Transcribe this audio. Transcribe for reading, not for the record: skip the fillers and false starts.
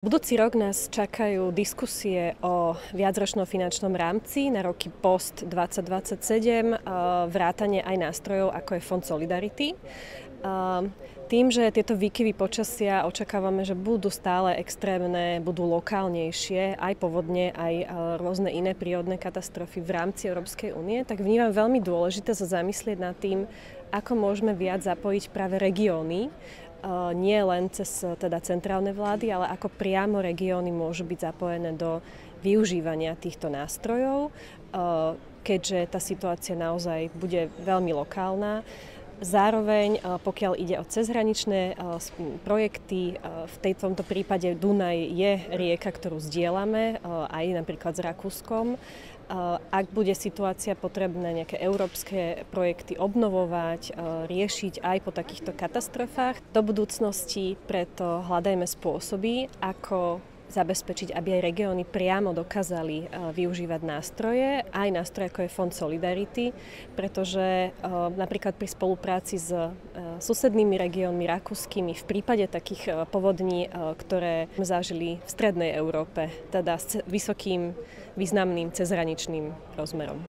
Budúci rok nás čakajú diskusie o viacročnom finančnom rámci na roky post 2027, vrátane aj nástrojov, ako je Fond Solidarity. Tým, že tieto výkyvy počasia očakávame, že budú stále extrémne, budú lokálnejšie, aj povodne, aj rôzne iné prírodné katastrofy v rámci Európskej únie, tak vnímam veľmi dôležité sa zamyslieť nad tým, ako môžeme viac zapojiť práve regióny, nie len cez teda centrálne vlády, ale ako priamo regióny môžu byť zapojené do využívania týchto nástrojov, keďže tá situácia naozaj bude veľmi lokálna. Zároveň, pokiaľ ide o cezhraničné projekty, v tomto prípade Dunaj je rieka, ktorú zdieľame aj napríklad s Rakúskom. Ak bude situácia potrebné nejaké európske projekty obnovovať, riešiť aj po takýchto katastrofách, do budúcnosti preto hľadajme spôsoby, ako zabezpečiť, aby aj regióny priamo dokázali využívať nástroje, aj nástroje ako je Fond Solidarity, pretože napríklad pri spolupráci s susednými regiónmi rakúskymi v prípade takých povodní, ktoré zažili v strednej Európe, teda s vysokým významným cezhraničným rozmerom.